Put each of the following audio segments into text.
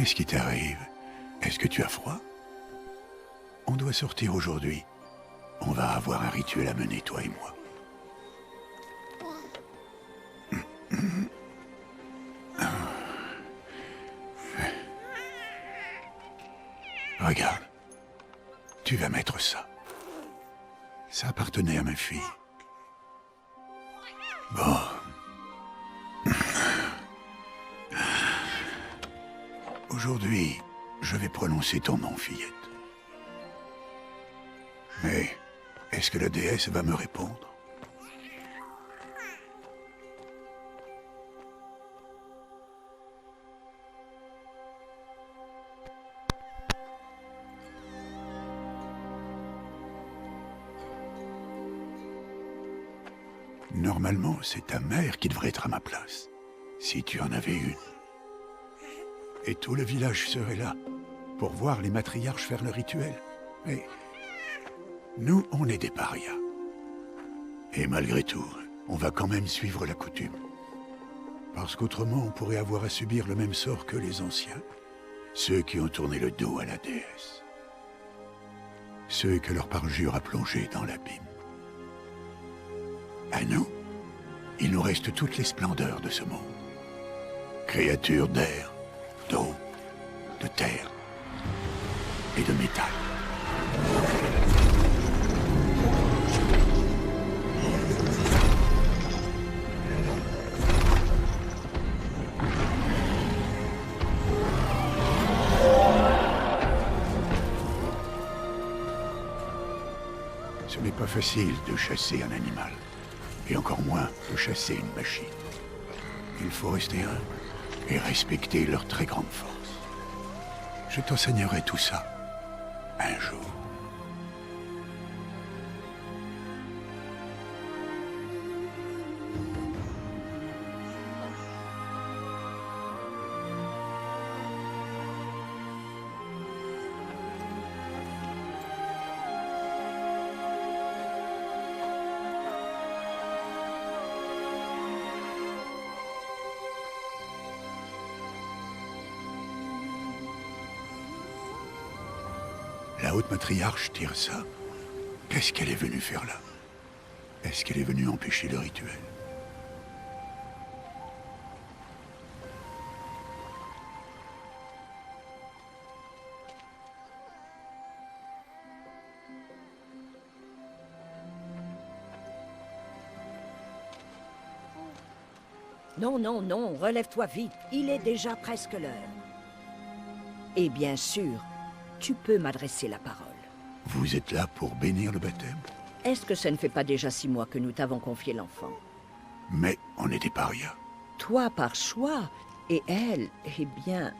Qu'est-ce qui t'arrive? Est-ce que tu as froid? On doit sortir aujourd'hui. On va avoir un rituel à mener, toi et moi. Regarde. Tu vas mettre ça. Ça appartenait à ma fille. Bon. Aujourd'hui, je vais prononcer ton nom, fillette. Mais, est-ce que la déesse va me répondre? Normalement, c'est ta mère qui devrait être à ma place, si tu en avais une. Et tout le village serait là, pour voir les matriarches faire le rituel. Mais nous, on est des parias. Et malgré tout, on va quand même suivre la coutume. Parce qu'autrement, on pourrait avoir à subir le même sort que les anciens. Ceux qui ont tourné le dos à la déesse. Ceux que leur parjure a plongés dans l'abîme. À nous, il nous reste toutes les splendeurs de ce monde. Créatures d'air, d'eau, de terre et de métal. Ce n'est pas facile de chasser un animal, et encore moins de chasser une machine. Il faut rester humble et respecter leur très grande force. Je t'enseignerai tout ça un jour. La haute matriarche Tirsa, qu'est-ce qu'elle est venue faire là? Est-ce qu'elle est venue empêcher le rituel? Non, non, non, relève-toi vite. Il est déjà presque l'heure. Et bien sûr, tu peux m'adresser la parole. Vous êtes là pour bénir le baptême? Est-ce que ça ne fait pas déjà 6 mois que nous t'avons confié l'enfant? Mais on est des parias. Toi par choix, et elle, eh bien...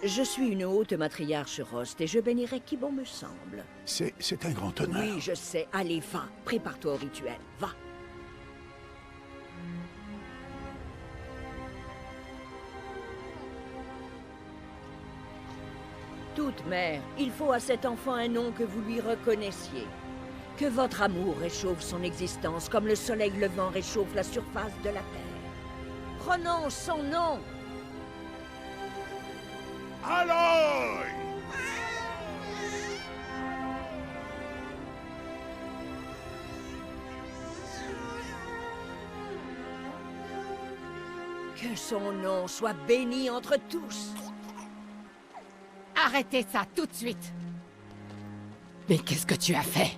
Je suis une haute matriarche Rost et je bénirai qui bon me semble. C'est un grand honneur. Oui, je sais. Allez, va. Prépare-toi au rituel. Va. Toute mère, il faut à cet enfant un nom que vous lui reconnaissiez. Que votre amour réchauffe son existence comme le soleil levant réchauffe la surface de la terre. Prononce son nom. Aloy! Que son nom soit béni entre tous. Arrêtez ça tout de suite! Mais qu'est-ce que tu as fait?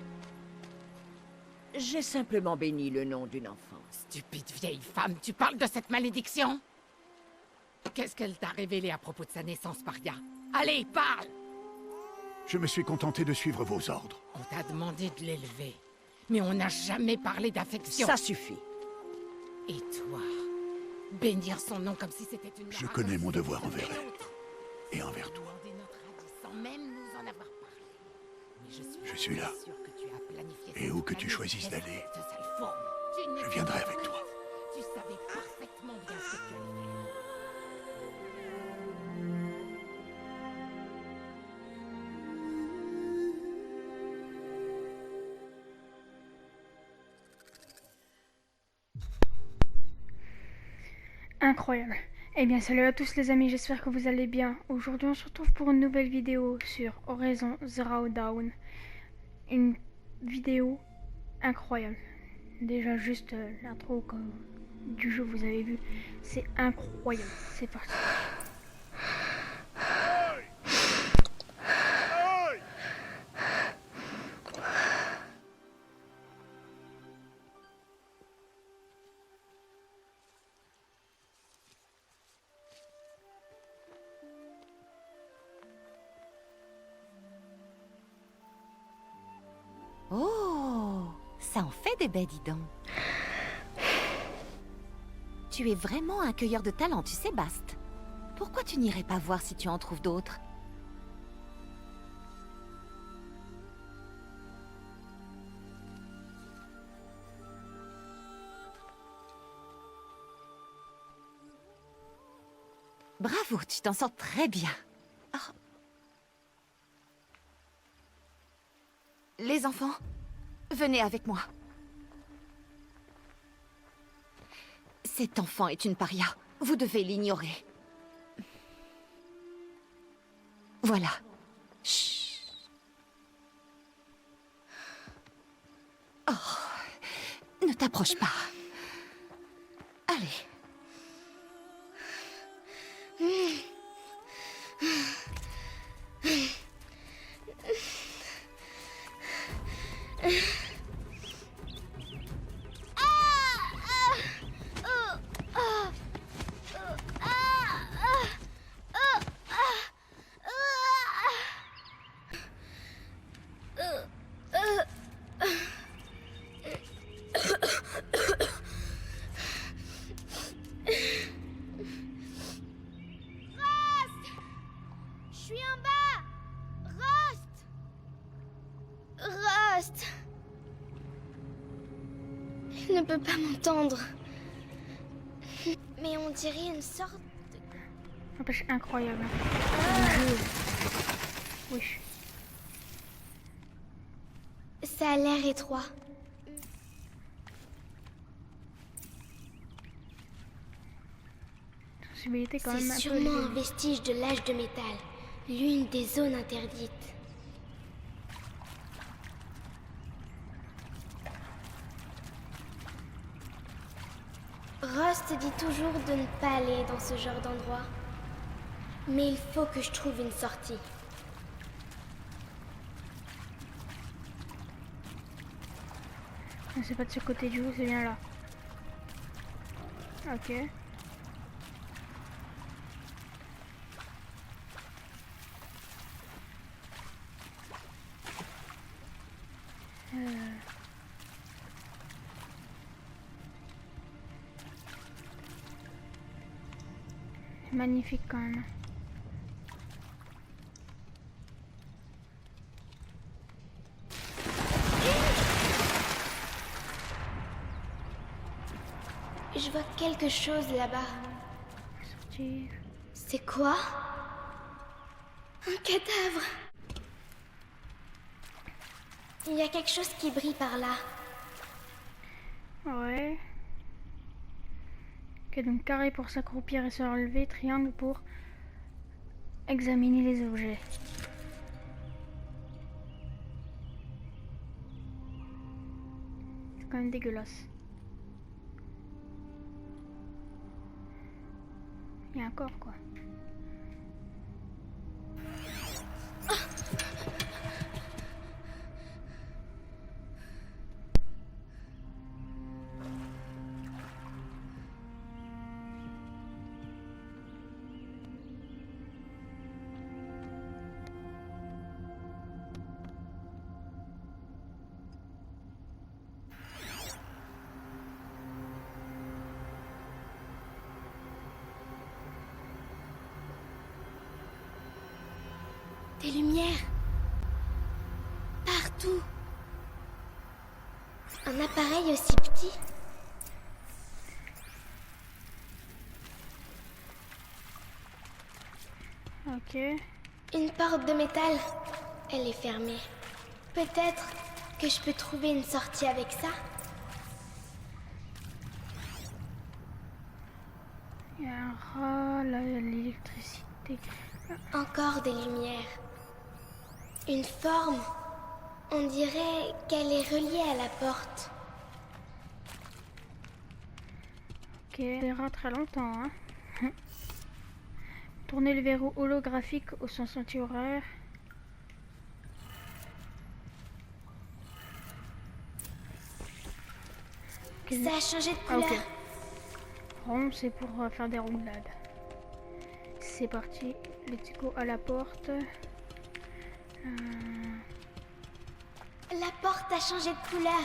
J'ai simplement béni le nom d'une enfant. Stupide vieille femme, tu parles de cette malédiction? Qu'est-ce qu'elle t'a révélé à propos de sa naissance, Paria? Allez, parle! Je me suis contenté de suivre vos ordres. On t'a demandé de l'élever, mais on n'a jamais parlé d'affection. Ça suffit. Et toi, bénir son nom comme si c'était une... Je connais mon devoir envers elle. Et envers toi. Demander notre avis sans même nous en avoir parlé. Mais Je suis là. sûre que tu as planifié Et cette où que tu planète choisisses avec d'aller, cette sale forme. Tu n'étais je viendrai pas avec toi. Tu savais parfaitement bien ce que tu allais faire. Incroyable. Eh bien salut à tous les amis, j'espère que vous allez bien. Aujourd'hui on se retrouve pour une nouvelle vidéo sur Horizon Zero Dawn. Une vidéo incroyable. Déjà juste l'intro du jeu, vous avez vu, c'est incroyable. C'est parti. Oh, ça en fait des baies, dis donc. Tu es vraiment un cueilleur de talent, tu sais, Bast. Pourquoi tu n'irais pas voir si tu en trouves d'autres? Bravo, tu t'en sors très bien. Oh. Les enfants, venez avec moi. Cet enfant est une paria. Vous devez l'ignorer. Voilà. Chut. Oh, ne t'approche pas. Allez. Il ne peut pas m'entendre. Mais on dirait une sorte de... N'empêche, incroyable. Oui. Ça a l'air étroit. Sensibilité quand même un C'est peu sûrement un élevée. vestige de l'âge de métal. L'une des zones interdites. Rust dit toujours de ne pas aller dans ce genre d'endroit. Mais il faut que je trouve une sortie. C'est pas de ce côté du jeu, c'est bien là. Ok. Magnifique quand même. Je vois quelque chose là-bas. Sortir. C'est quoi? Un cadavre. Il y a quelque chose qui brille par là. Ouais. Ok, donc carré pour s'accroupir et se relever, triangle pour examiner les objets. C'est quand même dégueulasse. Il y a un corps quoi. Des lumières. Partout. Un appareil aussi petit. Ok. Une porte de métal. Elle est fermée. Peut-être que je peux trouver une sortie avec ça. Il Il y a un rat, là, il y a l'électricité. Encore des lumières. Une forme. On dirait qu'elle est reliée à la porte. Ok, des rats très longtemps, hein. Tournez le verrou holographique au sens anti-horaire. Ok. Ça a changé de Ah, couleur. ok. Rond, c'est pour faire des roulades. C'est parti. Let's go à la porte. La porte a changé de couleur.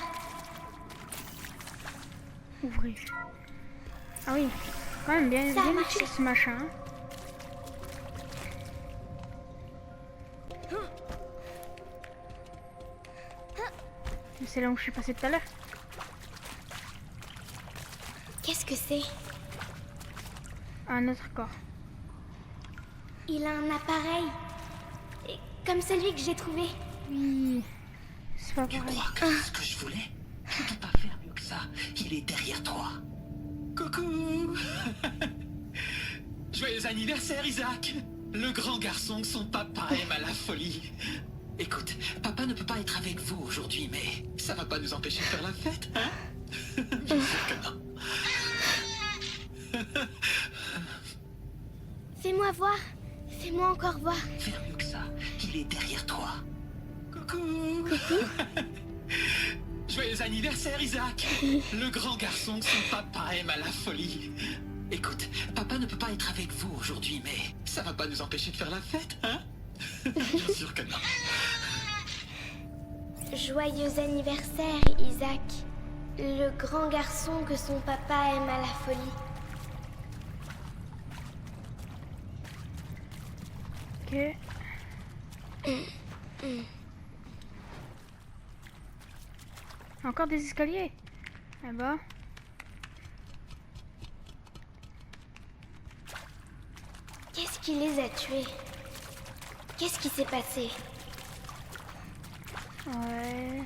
Ouvrir. Ah oui, quand même bien, Ça a bien marché. utile ce machin. C'est là où je suis passé tout à l'heure. Qu'est-ce que c'est? Un autre corps. Il a un appareil. Et comme celui que j'ai trouvé. Oui, c'est pas Tu pareil. crois que c'est ce que je voulais? Je peux pas faire mieux que ça. Il est derrière toi. Coucou. Joyeux anniversaire, Isaac. Le grand garçon que son papa aime à la folie. Écoute, papa ne peut pas être avec vous aujourd'hui, mais ça va pas nous empêcher de faire la fête, hein? Bien sûr que non. Fais-moi voir. Fais-moi encore voir. Faire mieux que ça. Il est derrière toi. Coucou. Joyeux anniversaire, Isaac. Le grand garçon que son papa aime à la folie. Écoute, papa ne peut pas être avec vous aujourd'hui, mais ça va pas nous empêcher de faire la fête, hein? Bien sûr que non. Joyeux anniversaire, Isaac. Le grand garçon que son papa aime à la folie. Ok. Encore des escaliers. Là-bas. Qu'est-ce qui les a tués? Qu'est-ce qui s'est passé? Ouais.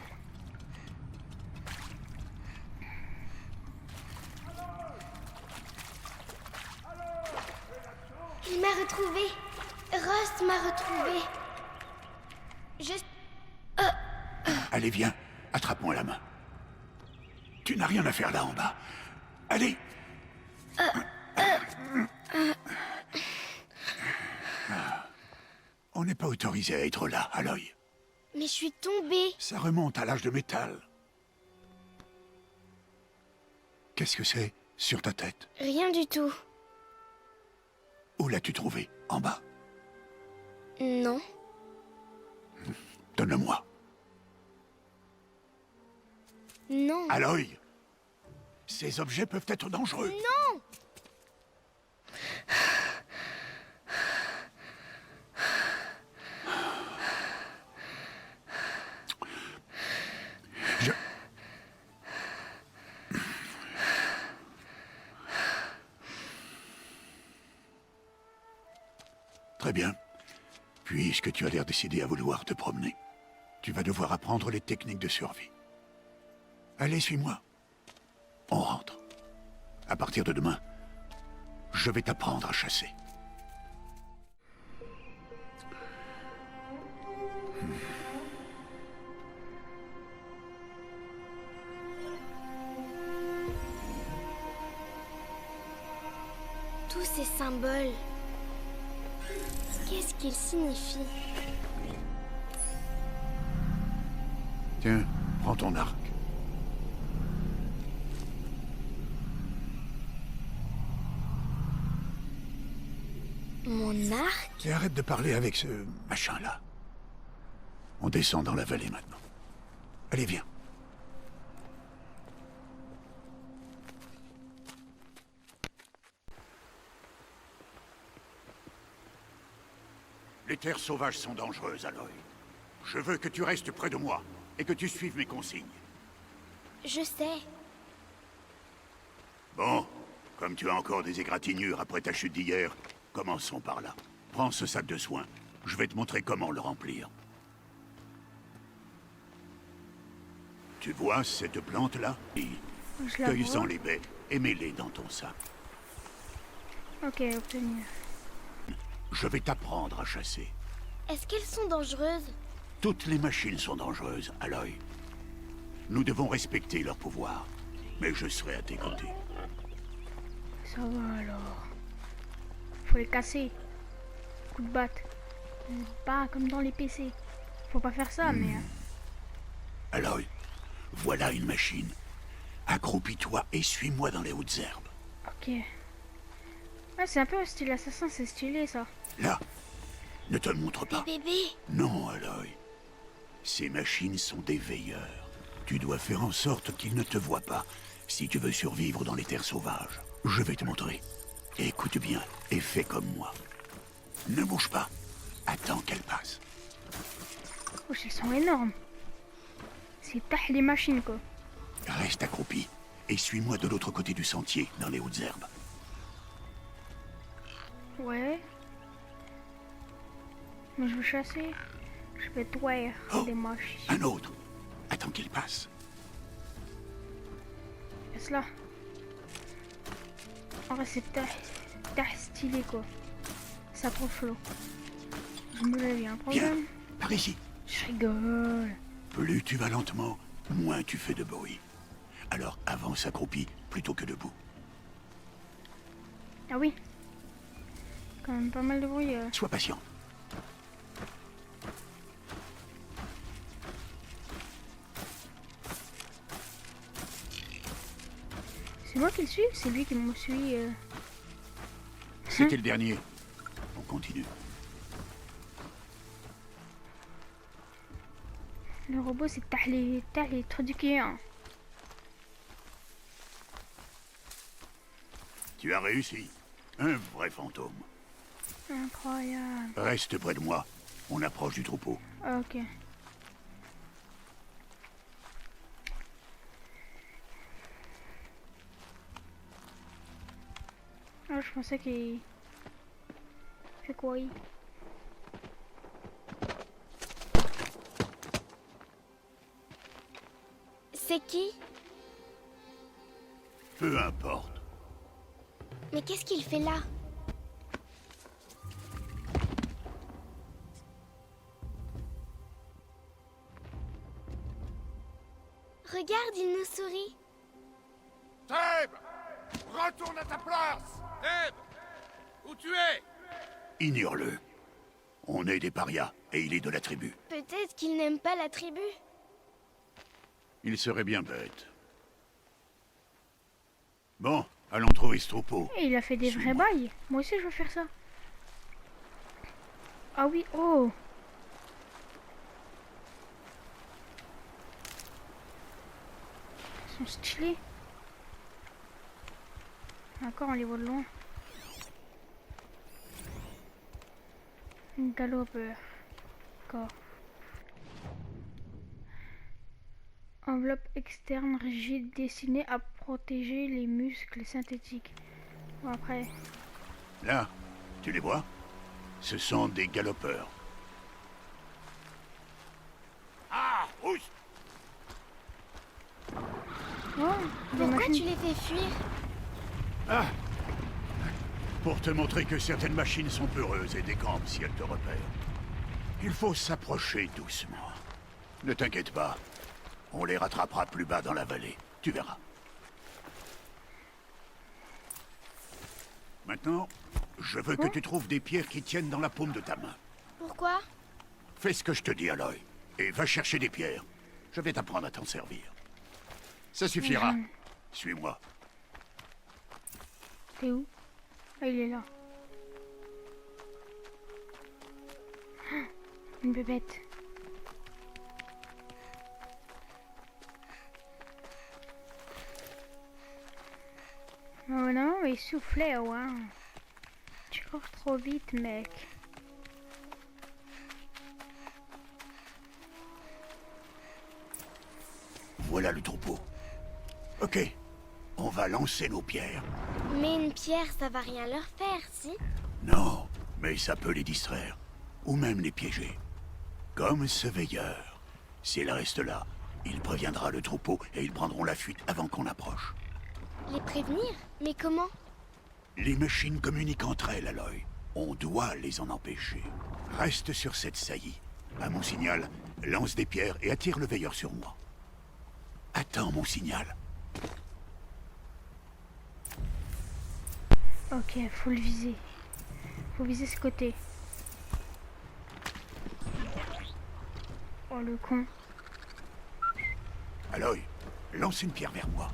Il m'a retrouvé. Rust m'a retrouvé. Allez, viens. Attrape-moi la main. Tu n'as rien à faire là en bas. Allez. On n'est pas autorisé à être là, Aloy. Mais je suis tombée. Ça remonte à l'âge de métal. Qu'est-ce que c'est sur ta tête? Rien du tout. Où l'as-tu trouvé? En bas? Non. Donne-le-moi. Non. Aloy, ces objets peuvent être dangereux. Non. Très bien. Puisque tu as l'air décidé à vouloir te promener, tu vas devoir apprendre les techniques de survie. Allez, suis-moi. On rentre. À partir de demain, je vais t'apprendre à chasser. Tous ces symboles. Qu'est-ce qu'ils signifient? Tiens, prends ton arc. Mon arc? Et arrête de parler avec ce machin-là. On descend dans la vallée maintenant. Allez, viens. Les terres sauvages sont dangereuses, Aloy. Je veux que tu restes près de moi et que tu suives mes consignes. Je sais. Bon, comme tu as encore des égratignures après ta chute d'hier, commençons par là. Prends ce sac de soins. Je vais te montrer comment le remplir. Tu vois cette plante-là? Je la Cueille-en vois. les baies et mets-les dans ton sac. Ok, obtenir. Je vais t'apprendre à chasser. Est-ce qu'elles sont dangereuses? Toutes les machines sont dangereuses, Aloy. Nous devons respecter leur pouvoir. Mais je serai à tes côtés. Ça va alors. Faut les casser. Coup de batte. Pas comme dans les PC. Faut pas faire ça, mais... Aloy, voilà une machine. Accroupis-toi et suis-moi dans les hautes herbes. Ok. Ouais, c'est un peu un style assassin, c'est stylé ça. Là, ne te montre pas. Bébé, Non, Aloy. Ces machines sont des veilleurs. Tu dois faire en sorte qu'ils ne te voient pas si tu veux survivre dans les terres sauvages. Je vais te montrer. Écoute bien et fais comme moi. Ne bouge pas. Attends qu'elle passe. Oh, elles sont énormes. C'est tah les machines quoi. Reste accroupi et suis-moi de l'autre côté du sentier, dans les hautes herbes. Ouais. Mais je veux chasser. Je vais tuer des machines. Un autre. Attends qu'il passe. Qu'est-ce là? En vrai, c'est tah stylé quoi. Ça trop flot. Je me lève, y a un Viens, problème? par ici. Je rigole. Plus tu vas lentement, moins tu fais de bruit. Alors avance accroupi plutôt que debout. Ah oui. Quand même pas mal de bruit. Sois patient. C'est moi qui le suis? C'est lui qui me suit. C'était le dernier. On continue. Le robot, c'est tah les traductions. Tu as réussi. Un vrai fantôme. Incroyable. Reste près de moi. On approche du troupeau. Ok. Ah, je pensais qu'il fait quoi? c'est qui? Peu importe. Mais qu'est-ce qu'il fait là? Regarde, il nous sourit. Thèbes! Retourne à ta place! Thèbes! Où tu es? Ignore-le. On est des parias et il est de la tribu. Peut-être qu'il n'aime pas la tribu. Il serait bien bête. Bon, allons trouver ce troupeau. Et il a fait des vrais Suis-moi. bails. Moi aussi, je veux faire ça. Ah oui, oh. Ils sont stylés. Encore, on les voit de loin. Une galopeur. D'accord. Enveloppe externe rigide destinée à protéger les muscles synthétiques. Bon, après. Là, tu les vois? Ce sont des galopeurs. Ah! Ouch! Oh, des Pourquoi machines. tu les fais fuir? Ah! Pour te montrer que certaines machines sont peureuses et décampent si elles te repèrent. Il faut s'approcher doucement. Ne t'inquiète pas. On les rattrapera plus bas dans la vallée. Tu verras. Maintenant, je veux que tu trouves des pierres qui tiennent dans la paume de ta main. Pourquoi? Fais ce que je te dis, Aloy. Et va chercher des pierres. Je vais t'apprendre à t'en servir. Ça suffira. Suis-moi. T'es où? Ah, il est là. Ah, une bébête. Oh non, il soufflait, ouais. Tu cours trop vite, mec. Voilà le troupeau. Ok. On va lancer nos pierres. Mais une pierre, ça va rien leur faire, si? Non, mais ça peut les distraire. Ou même les piéger. Comme ce veilleur. S'il reste là, il préviendra le troupeau et ils prendront la fuite avant qu'on approche. Les prévenir? Mais comment? Les machines communiquent entre elles, Aloy. On doit les en empêcher. Reste sur cette saillie. À mon signal, lance des pierres et attire le veilleur sur moi. Attends mon signal. Ok, faut le viser. Faut viser ce côté. Oh le con. Aloy, lance une pierre vers moi.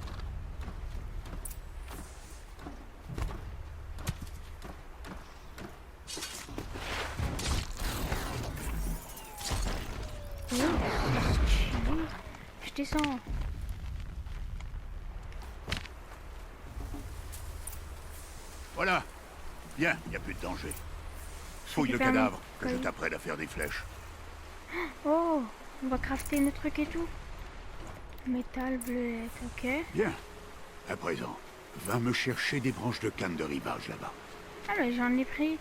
Oh, je descends. Voilà. Bien, il n'y a plus de danger. Fouille le faire cadavre, mon- que je t'apprenne à faire des flèches. Oh, on va crafter nos trucs et tout. Métal, bleuette, ok. Bien. À présent, va me chercher des branches de canne de rivage là-bas. Ah mais j'en ai pris.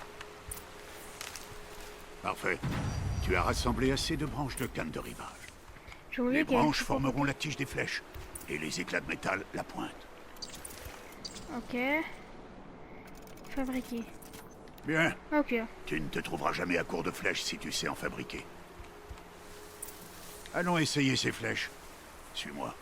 Parfait. Tu as rassemblé assez de branches de canne de rivage. J'ai oublié Les qu'il y avait branches tout formeront la tige des flèches, et les éclats de métal la pointe. Ok. Fabriquer. Bien. Ok. Tu ne te trouveras jamais à court de flèches si tu sais en fabriquer. Allons essayer ces flèches. Suis-moi.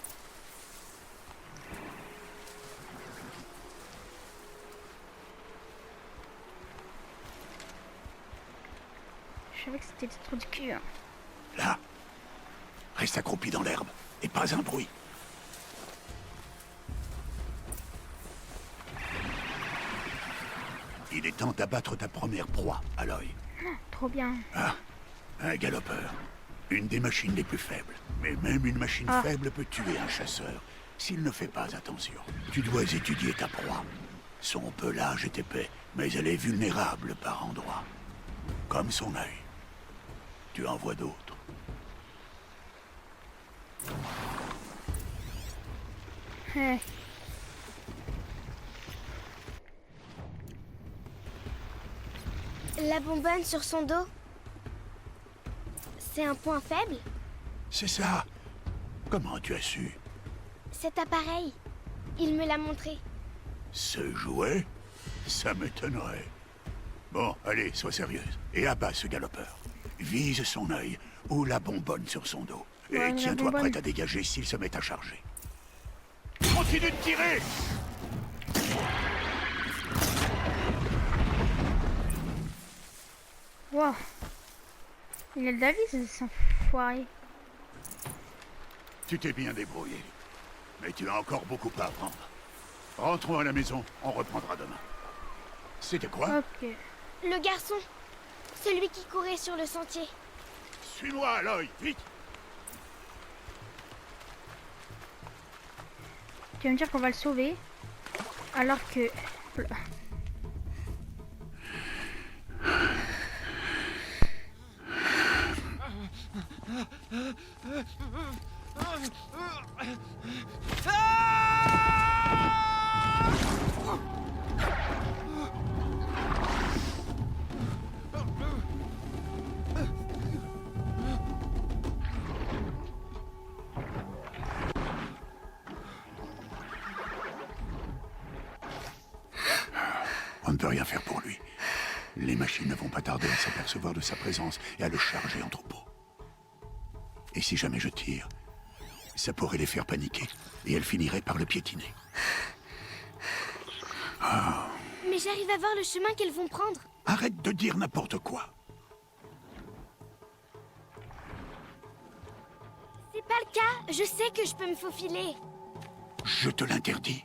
Je savais que c'était des trous de cul. Hein. Là. Reste accroupi dans l'herbe, et pas un bruit. Il est temps d'abattre ta première proie, Aloy. Trop bien. Ah, un galopeur. Une des machines les plus faibles. Mais même une machine Ah. faible peut tuer un chasseur, s'il ne fait pas attention. Tu dois étudier ta proie. Son pelage est épais, mais elle est vulnérable par endroits. Comme son œil. Tu en vois d'autres. Eh. La bonbonne sur son dos, c'est un point faible? C'est ça. Comment tu as su? Cet appareil, il me l'a montré. Ce jouet? Ça m'étonnerait. Bon, allez, sois sérieuse. Et abat ce galopeur. Vise son œil ou la bonbonne sur son dos. Et Ouais, la tiens-toi bonbonne. prête à dégager s'il se met à charger. Continue de tirer! Wow. Il a de la vie, ce enfoiré. Tu t'es bien débrouillé. Mais tu as encore beaucoup à apprendre. Rentrons à la maison, on reprendra demain. C'était quoi? Ok. Le garçon, celui qui courait sur le sentier. Suis-moi, Aloy, vite! Tu vas me dire qu'on va le sauver alors que... Oula. On ne peut rien faire pour lui. Les machines ne vont pas tarder à s'apercevoir de sa présence et à le charger en troupeau. Et si jamais je tire, ça pourrait les faire paniquer et elles finiraient par le piétiner. Mais j'arrive à voir le chemin qu'elles vont prendre. Arrête de dire n'importe quoi. C'est pas le cas, je sais que je peux me faufiler. Je te l'interdis.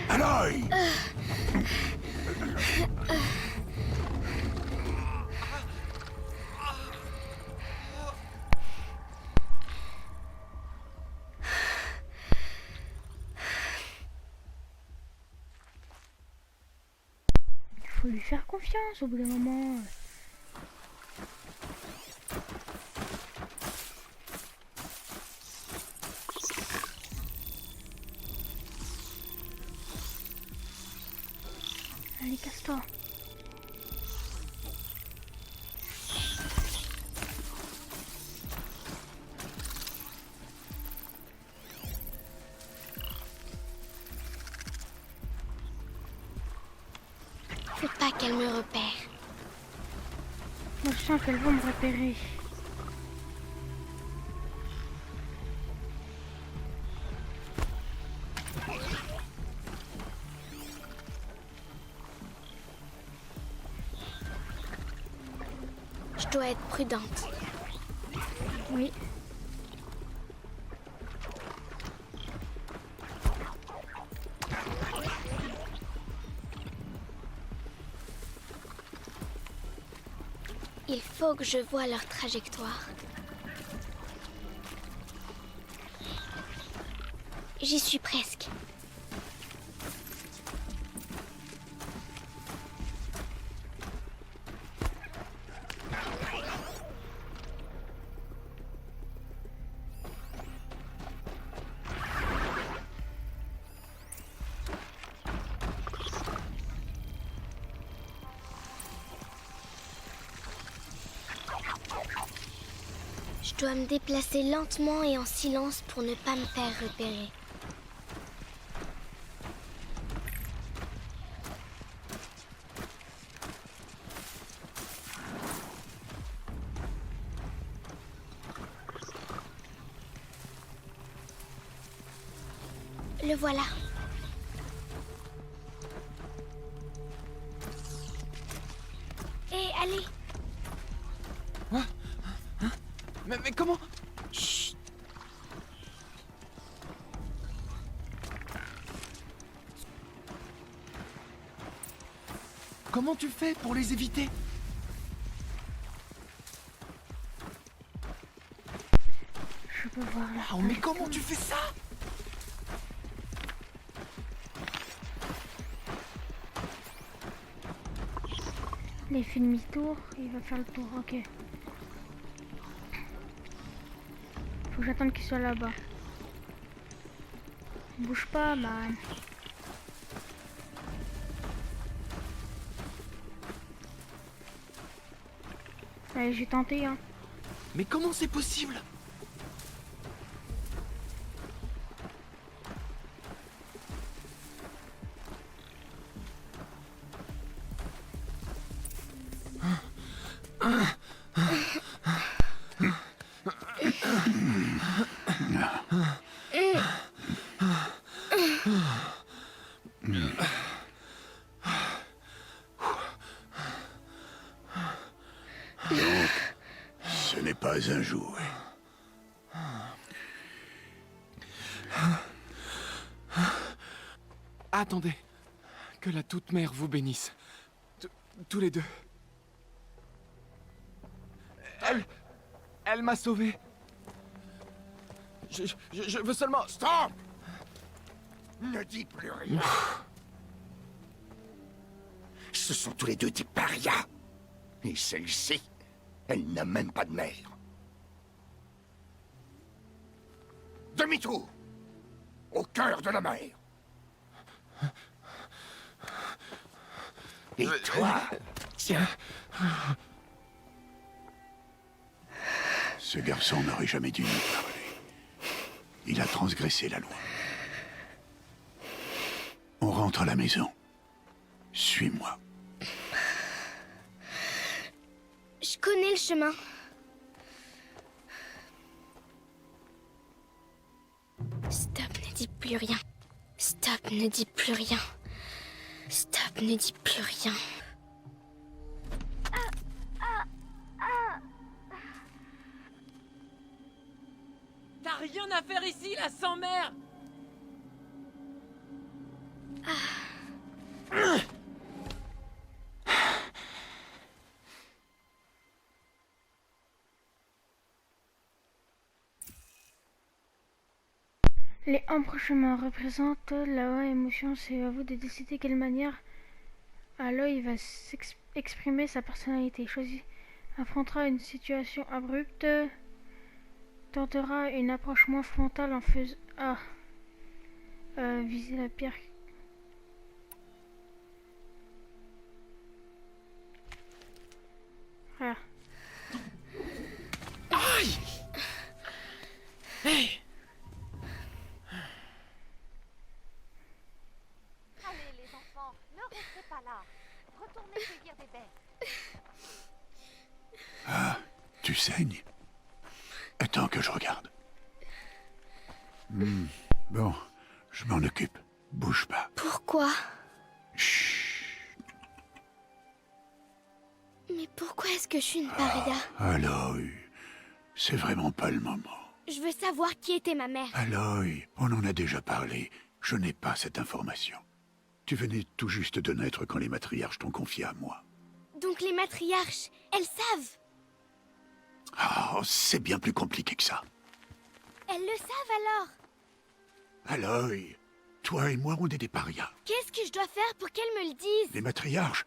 Aloy! Il faut lui faire confiance au bout d'un moment. Allez, casse-toi. pas qu'elles me repèrent. Moi, je sens qu'elles vont me repérer. Je dois être prudente. Oui. Il faut que je voie leur trajectoire. J'y suis presque. Je dois me déplacer lentement et en silence pour ne pas me faire repérer. Le voilà. Hé, allez! Mais comment? Chut! Comment tu fais pour les éviter? Je peux voir là. Oh, mais comment tu fais ça? Il fait demi-tour, il va faire le tour, ok. Faut que j'attende qu'il soit là-bas. Bouge pas, man. Allez, j'ai tenté, hein. Mais comment c'est possible? Donc, ce n'est pas un jouet. Attendez. Que la toute-mère vous bénisse. Tous les deux. Elle m'a sauvé. Je veux seulement... Stop! Ne dis plus rien. Ce sont tous les deux des parias. Et celle-ci, elle n'a même pas de mère. Demi-tour! Au cœur de la mer. Et toi, tiens. Ce garçon n'aurait jamais dû nous parler. Il a transgressé la loi. On rentre à la maison. Suis-moi. Je connais le chemin. Stop, ne dis plus rien. Stop, ne dis plus rien. Stop, ne dis plus rien. T'as rien à faire ici, la sans-mère! Les embranchements représentent la émotion, c'est à vous de décider quelle manière Aloy va exprimer sa personnalité. Affrontera une situation abrupte, tentera une approche moins frontale en faisant... viser la pierre. Voilà. Aïe! Hey! Allez les enfants, ne restez pas là. Retournez Tu saignes? Attends que je regarde. Bon, je m'en occupe. Bouge pas. Pourquoi? Chut. Mais pourquoi est-ce que je suis une paria? Aloy, c'est vraiment pas le moment. Je veux savoir qui était ma mère. Aloy, on en a déjà parlé. Je n'ai pas cette information. Tu venais tout juste de naître quand les matriarches t'ont confié à moi. Donc les matriarches, elles savent. Oh, c'est bien plus compliqué que ça. Elles le savent alors. Aloy, toi et moi, on est des parias. Qu'est-ce que je dois faire pour qu'elles me le disent? Les matriarches,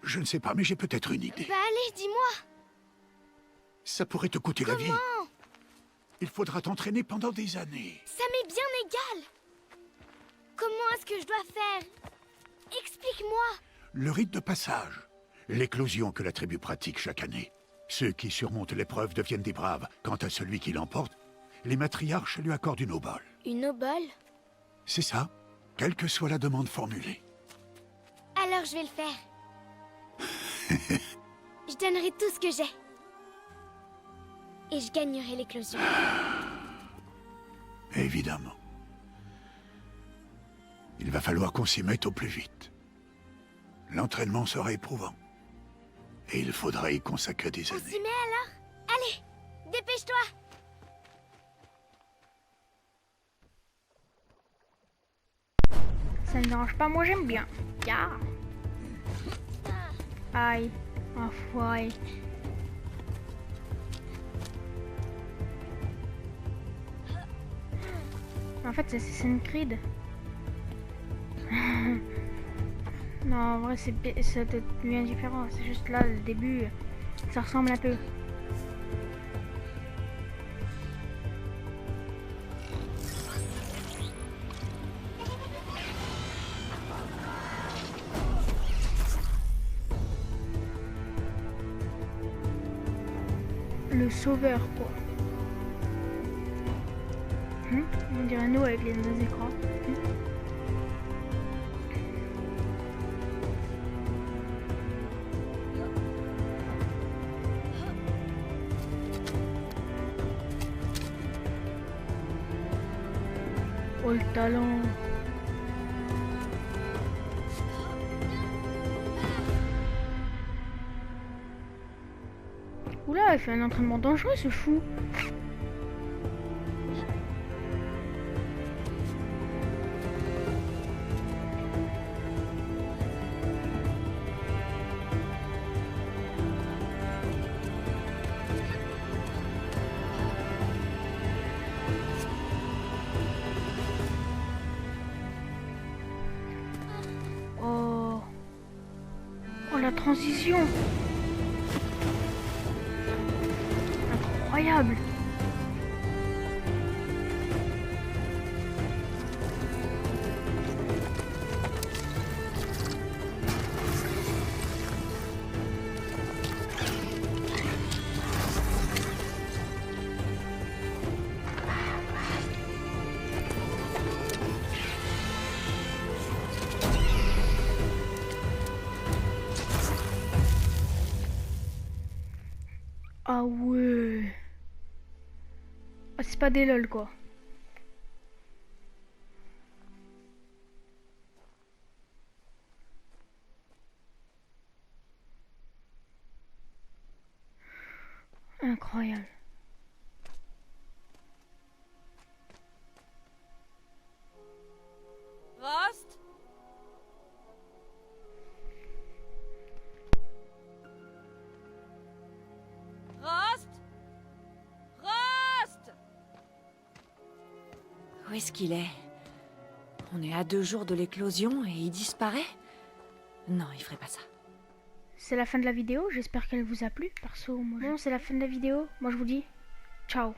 je ne sais pas, mais j'ai peut-être une idée. Bah allez, dis-moi. Ça pourrait te coûter la vie. Comment? Il faudra t'entraîner pendant des années. Ça m'est bien égal. Comment est-ce que je dois faire? Explique-moi. Le rite de passage. L'éclosion que la tribu pratique chaque année. Ceux qui surmontent l'épreuve deviennent des braves. Quant à celui qui l'emporte, les matriarches lui accordent une obole. Une obole? C'est ça, quelle que soit la demande formulée. Alors je vais le faire. Je donnerai tout ce que j'ai. Et je gagnerai l'éclosion. Évidemment. Il va falloir qu'on s'y mette au plus vite. L'entraînement sera éprouvant. Et il faudra y consacrer des On années. s'y met alors? Allez, dépêche-toi. Ça ne dérange pas, moi j'aime bien. Ya. Aïe, enfoiré. En fait, c'est Assassin's Creed. Non, en vrai, c'est peut-être bien différent. C'est juste là, le début, ça ressemble un peu. Le sauveur, quoi. On dirait nous avec les deux écrans. Oh, le talent. Oula, il fait un entraînement dangereux, ce fou. Oh, la transition. Incroyable. Ah ouais. Ah, c'est pas des lol quoi. Incroyable. Rost? Rost? Rost? Où est-ce qu'il est? On est à 2 jours de l'éclosion et il disparaît? Non, il ferait pas ça. C'est la fin de la vidéo, j'espère qu'elle vous a plu. Perso, moi... Bon, c'est la fin de la vidéo. Moi, je vous dis ciao.